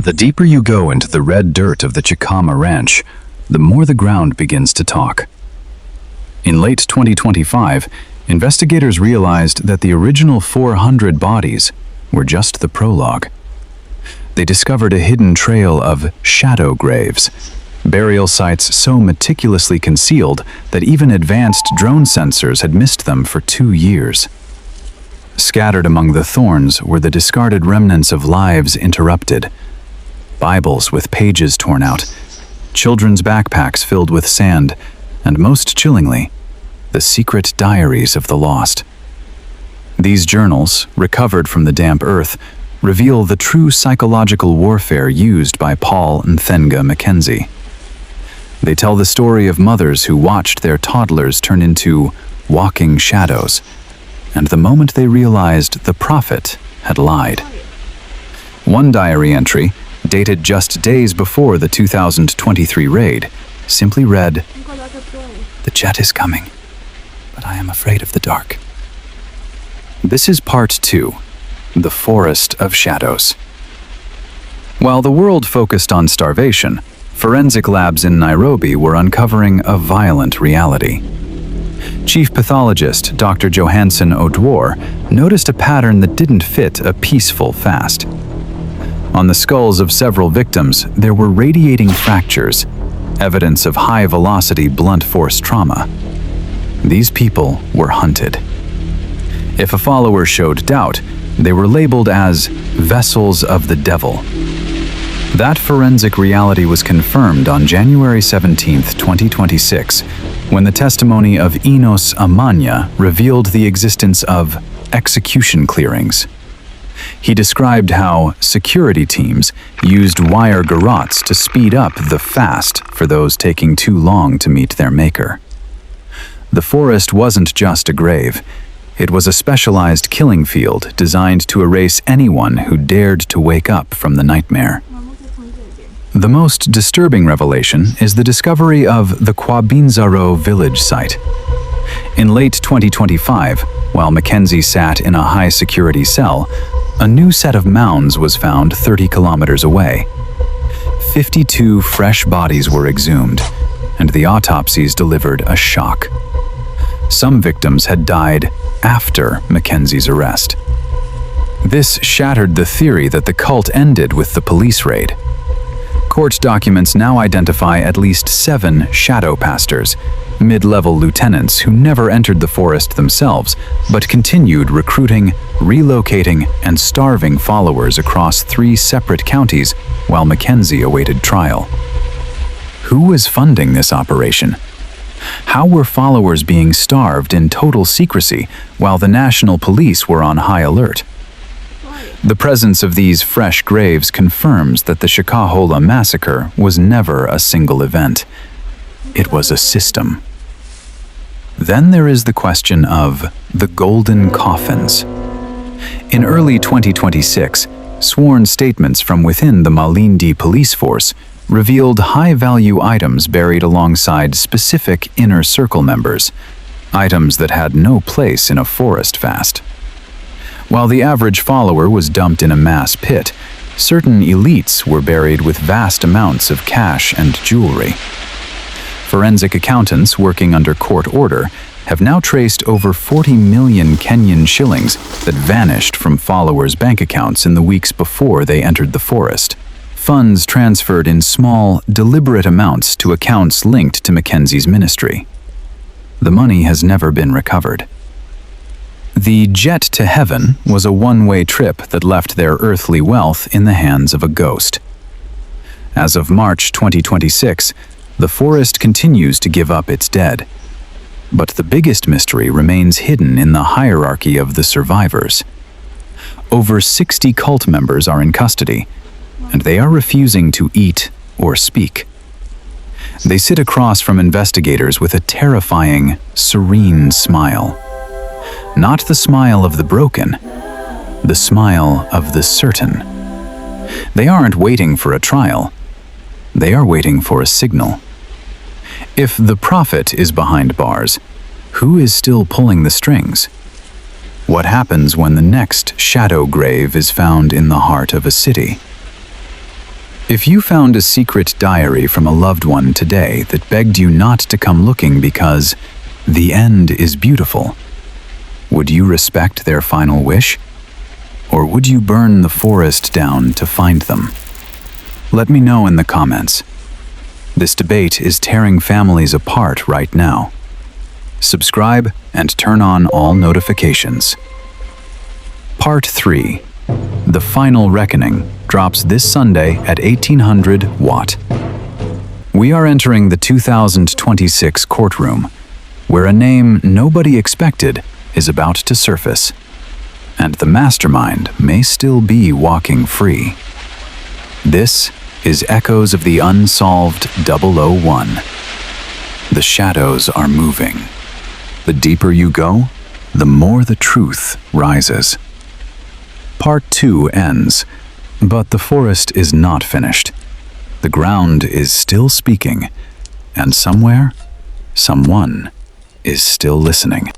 The deeper you go into the red dirt of the Chicama Ranch, the more the ground begins to talk. In late 2025, investigators realized that the original 400 bodies were just the prologue. They discovered a hidden trail of shadow graves, burial sites so meticulously concealed that even advanced drone sensors had missed them for 2 years. Scattered among the thorns were the discarded remnants of lives interrupted, Bibles with pages torn out, children's backpacks filled with sand, and most chillingly, the secret diaries of the lost. These journals, recovered from the damp earth, reveal the true psychological warfare used by Paul and Thenga Mackenzie. They tell the story of mothers who watched their toddlers turn into walking shadows, and the moment they realized the prophet had lied. One diary entry, dated just days before the 2023 raid, simply read, "The jet is coming, but I am afraid of the dark." This is part 2, the Forest of Shadows. While the world focused on starvation, forensic labs in Nairobi were uncovering a violent reality. Chief pathologist Dr. Johansen Odwar noticed a pattern that didn't fit a peaceful fast. On the skulls of several victims, there were radiating fractures, evidence of high-velocity blunt force trauma. These people were hunted. If a follower showed doubt, they were labeled as vessels of the devil. That forensic reality was confirmed on January 17, 2026, when the testimony of Enos Amanya revealed the existence of execution clearings. He described how security teams used wire garrotes to speed up the fast for those taking too long to meet their maker. The forest wasn't just a grave. It was a specialized killing field designed to erase anyone who dared to wake up from the nightmare. The most disturbing revelation is the discovery of the Kwabinzaro village site. In late 2025, while Mackenzie sat in a high-security cell, a new set of mounds was found 30 kilometers away. 52 fresh bodies were exhumed, and the autopsies delivered a shock. Some victims had died after Mackenzie's arrest. This shattered the theory that the cult ended with the police raid. Court documents now identify at least 7 shadow pastors, mid-level lieutenants who never entered the forest themselves, but continued recruiting, relocating, and starving followers across 3 separate counties while Mackenzie awaited trial. Who was funding this operation? How were followers being starved in total secrecy while the national police were on high alert? The presence of these fresh graves confirms that the Shakahola massacre was never a single event. It was a system. Then there is the question of the golden coffins. In early 2026, sworn statements from within the Malindi police force revealed high-value items buried alongside specific inner circle members, items that had no place in a forest fast. While the average follower was dumped in a mass pit, certain elites were buried with vast amounts of cash and jewelry. Forensic accountants working under court order have now traced over 40 million Kenyan shillings that vanished from followers' bank accounts in the weeks before they entered the forest. Funds transferred in small, deliberate amounts to accounts linked to Mackenzie's ministry. The money has never been recovered. The jet to heaven was a one-way trip that left their earthly wealth in the hands of a ghost. As of March 2026, the forest continues to give up its dead. But the biggest mystery remains hidden in the hierarchy of the survivors. Over 60 cult members are in custody, and they are refusing to eat or speak. They sit across from investigators with a terrifying, serene smile. Not the smile of the broken, the smile of the certain. They aren't waiting for a trial. They are waiting for a signal. If the prophet is behind bars, who is still pulling the strings? What happens when the next shadow grave is found in the heart of a city? If you found a secret diary from a loved one today that begged you not to come looking because the end is beautiful, would you respect their final wish? Or would you burn the forest down to find them? Let me know in the comments. This debate is tearing families apart right now. Subscribe and turn on all notifications. Part 3. The Final Reckoning drops this Sunday at 1800 Watt. We are entering the 2026 courtroom, where a name nobody expected is about to surface, and the mastermind may still be walking free. This is Echoes of the Unsolved 001. The shadows are moving. The deeper you go, the more the truth rises. Part 2 ends, but the forest is not finished. The ground is still speaking, and somewhere, someone is still listening.